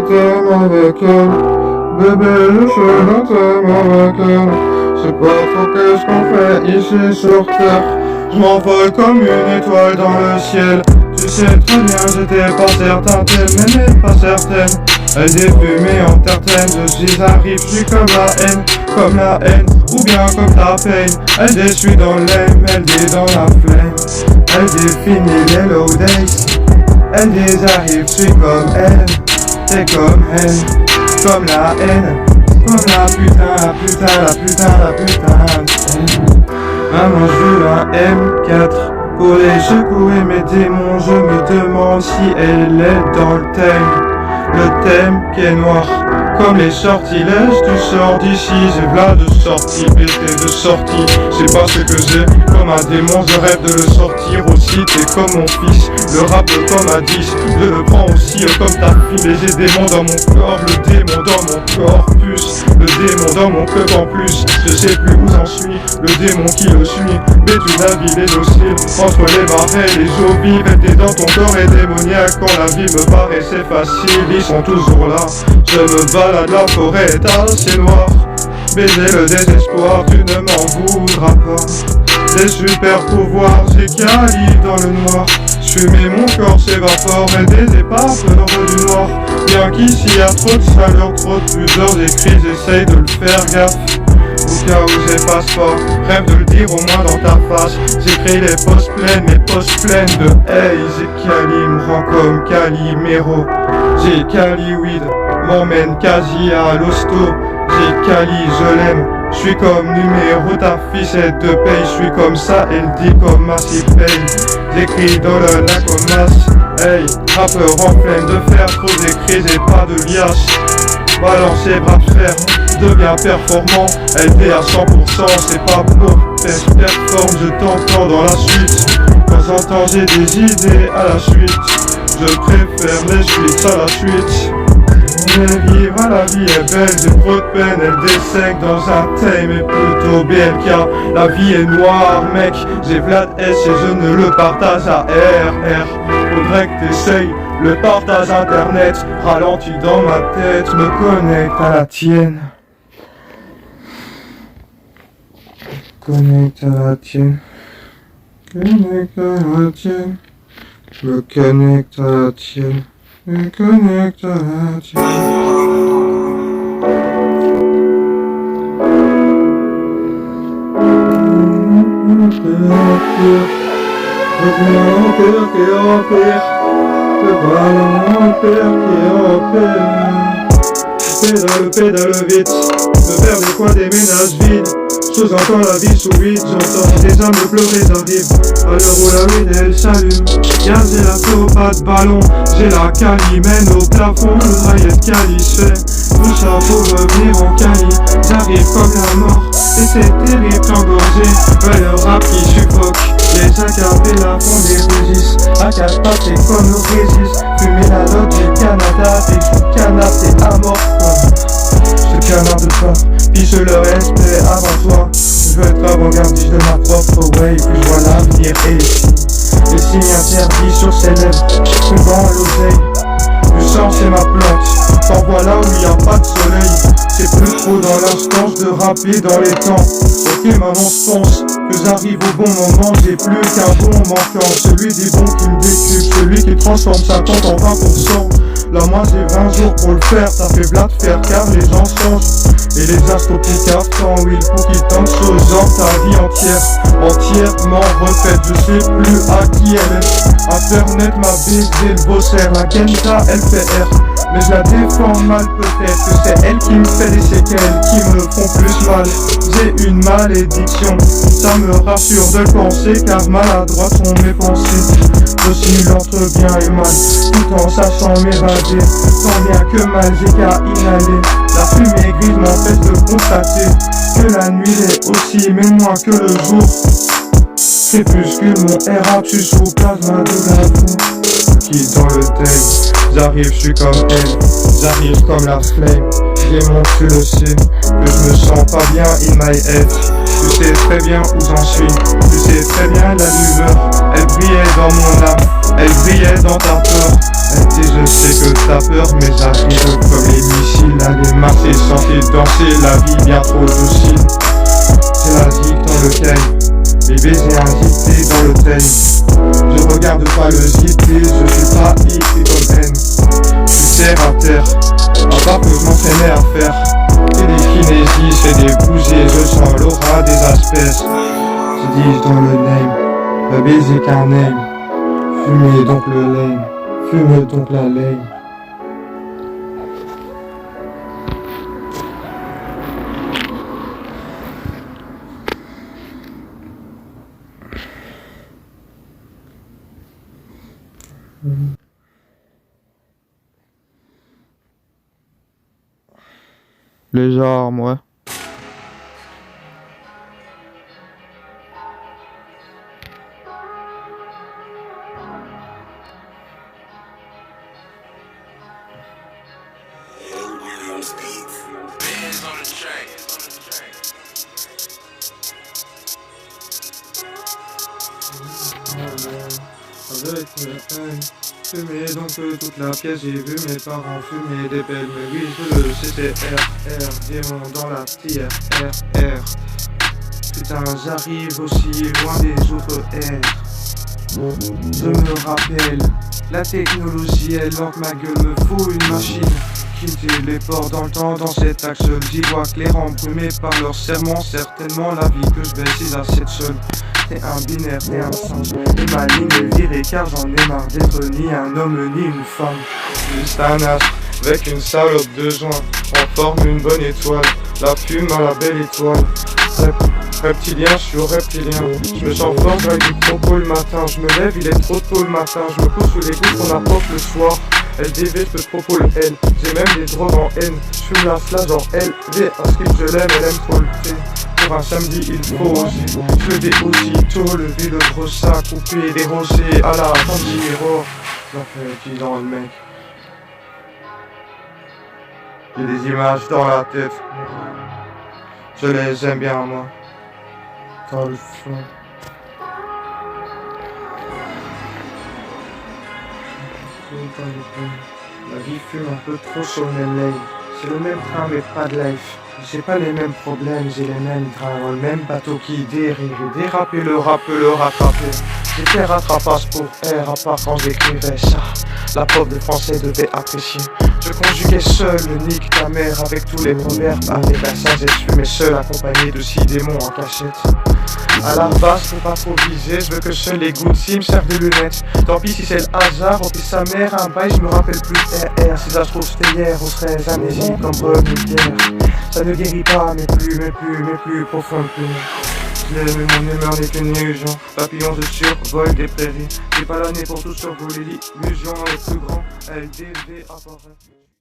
t'aime avec elle. Bébé, je t'aime avec elle. C'est pas trop qu'est-ce qu'on fait ici sur terre. Je m'envole comme une étoile dans le ciel. Tu sais très bien, j'étais pas certain t'aimer, mais pas certaine. Elle est fumée en tartane, je arrive, je suis comme la haine, ou bien comme ta peine. Elle dit, je suis dans l'aime, elle dit dans la flemme. Elle dit, fini les low days. Elle dit, j'arrive, je suis comme elle. C'est comme elle, comme la haine, comme la putain. Maman, je veux un M4 pour les secouer mes démons. Je me demande si elle est dans le thème qui est noir. Comme les sortilèges, tu sors d'ici. J'ai v'là de sortie, pété de sortie. Je sais pas ce que j'ai, comme un démon, je rêve de le sortir aussi. T'es comme mon fils, le rap comme un 10. Je le prends aussi comme ta fille. Et j'ai des démons dans mon corps, le démon dans mon corpus. Le démon dans mon cœur en plus. Je sais plus où j'en suis, le démon qui le suit. Mais tu navigues les dossiers, entre les barres et les eaux vives. Et t'es dans ton corps et démoniaque. Quand la vie me paraissait facile, ils sont toujours là. Je me balade, la forêt est assez noire. Baiser le désespoir, tu ne m'en voudras pas. Des super pouvoirs, j'ai Kali dans le noir. J'fume mon corps s'évapore et des épaves du noir. Bien qu'ici y a trop de chaleur, trop de pudeur. J'écris, j'essaye de le faire gaffe. Au cas où j'efface pas, rêve de le dire au moins dans ta face. J'écris les posts pleines, mes posts pleines de hey. J'ai Kali, me rend comme Calimero. J'ai Kali weed, m'emmène quasi à l'hosto. J'ai Kali, je l'aime. J'suis comme numéro, ta fille c'est de paye. J'suis comme ça, elle dit comme Massy paye. J'écris dans le lac comme Mass. Hey, rappeur en pleine de fer, trop d'écrits et pas de liache. Balancer bras de fer, deviens performant. LP à 100%, c'est pas pour performe, je t'entends dans la suite. Quand j'entends j'ai des idées à la suite. Je préfère les suites à la suite. Mais vivre, la vie est belle, j'ai trop de peine, elle dessèque dans un thème et plutôt BLK. La vie est noire mec, j'ai Vlad S et je ne le partage à RR. Faudrait que t'essayes le partage internet, ralentis dans ma tête, me connecte à la tienne. Connecte à la tienne. Connecte à la tienne. Me connecte à la tienne. Me connecte à la tienne. Pédale vite, me faire des coins, des ménages vides. Sous-entends la vie sous vide, j'entends des âmes pleurer j'arrive. À l'heure où la weed elle s'allume. Y'a j'ai la flow, pas de ballon. J'ai la Cali, mène au plafond. Le raillet Cali se fait. Tout ça pour revenir en Cali. J'arrive comme la mort. Et c'est terrible engorgé. Ouais, le rap qui suffoque. Les acapellas font des registres. À quatre pattes c'est comme le Régis. Fumer la note du Canada. T'es sous canap, t'es amorphe. Je canard de toi, piche le respect avant toi. Je veux être avant-gardiste de ma propre way. Puis je vois l'avenir et ici. Les signes interdits sur ses lèvres. Souvent l'oseille. Le sang c'est ma plante. T'envoies là où il n'y a pas de soleil. C'est plus trop dans l'instant de rapper dans les temps. Ok maman je pense que j'arrive au bon moment. J'ai plus qu'un bon manquant. Celui des bons qui me décupe. Celui qui transforme sa tente en 20%. Là moi j'ai 20 jours pour le faire. Ça fait Vlad faire car les gens changent. Et les astros qui cafent tant oui pour qu'ils tentent choses. Genre ta vie entièrement refaite. Je sais plus à qui elle est. Internet m'a baisé le bosser. La Kenta LPR. Mais je la défends mal peut-être. Que c'est elle qui me fait des séquelles qui me font plus mal. J'ai une malédiction. Ça me rassure de le penser car maladroit sont mes pensées. Je simule entre bien et mal tout en sachant m'évader. Tant bien que mal j'ai qu'à inhaler. La fumée grise m'empêche de constater que la nuit est aussi mais moins que le jour. Crépuscule, mon RA-tu sous plasma de la boue. Qui dans le tail, j'arrive, j'suis comme elle. J'arrive comme la flame. Démon, tu le sais, que je me sens pas bien in my head. Tu sais très bien où j'en suis. Tu sais très bien la lueur. Elle brillait dans mon âme. Elle brillait dans ta peur. Elle je sais que t'as peur, mais j'arrive comme les missiles. Aller marcher, chanter, danser, la vie bien trop docile. C'est la zig dans le ken, bébé j'ai un JT dans le thème. Je regarde pas le JT, je suis pas X comme N. Je terre à terre, à part que je m'entraînais à faire. C'est des kinésies, c'est des bougies, je sens l'aura des espèces. Je dis dans le name, le baiser qu'un name. Fumez donc le lame, fume donc la lame. Les armes, ouais. Avec mes haines, fumez donc toute la pièce, j'ai vu mes parents fumer des belles, mais oui je le sais c'est RR, démon dans la tière, RR. Putain j'arrive aussi loin des autres R. Je me rappelle, la technologie elle lente ma gueule, me faut une machine qui me téléporte dans le temps, dans cet axe seul. J'y vois clair embrumé par leur serment, certainement la vie que je vais si j'assieds seul. T'es un binaire, t'es un singe, et ma ligne est virée car j'en ai marre d'être ni un homme ni une femme. Juste un astre, avec une salope de joint, on forme une bonne étoile, la fume à la belle étoile. Reptilien, je suis reptilien, je me sens fort avec du propos le matin, je me lève, il est trop tôt le matin, je me couche sous les gouttes qu'on apporte le soir. LDV, je te propose le L, j'ai même des drogues en N, je fume la slash en LV, un script je l'aime, elle aime trop le T. Pour un samedi il faut oser, je le dé aussitôt, lever le gros sac, couper des rosés à la Tangiero. Ça fait 10 ans le mec. J'ai des images dans la tête, je les aime bien moi. Dans le fond. La vie fume un peu trop sur le même lane. C'est le même train mais pas de life. J'ai pas les mêmes problèmes, j'ai les mêmes trains dans le même bateau qui dérive et déraper le rap peut le rattraper. J'étais rattrapage pour R à part quand j'écrivais ça. La prof de français devait apprécier. Je conjuguais seul le nique ta mère avec tous les proverbes. Avec la sagesse, je fumais seul accompagné de 6 démons en cachette. À la base, faut pas trop viser, je veux que seuls les good me servent de lunettes. Tant pis si c'est le hasard, au pis sa mère, un bail, je me rappelle plus RR. Si ça se trouve c'était hier, on serait amnésique comme Bonne Pierre. Ça ne guérit pas, mais plus profond que je l'ai, mais mon humeur n'est qu'une illusion. Papillon, je survole des prairies. J'ai pas l'année pour tout survoler l'illusion dans les plus grands. LDV apparaît.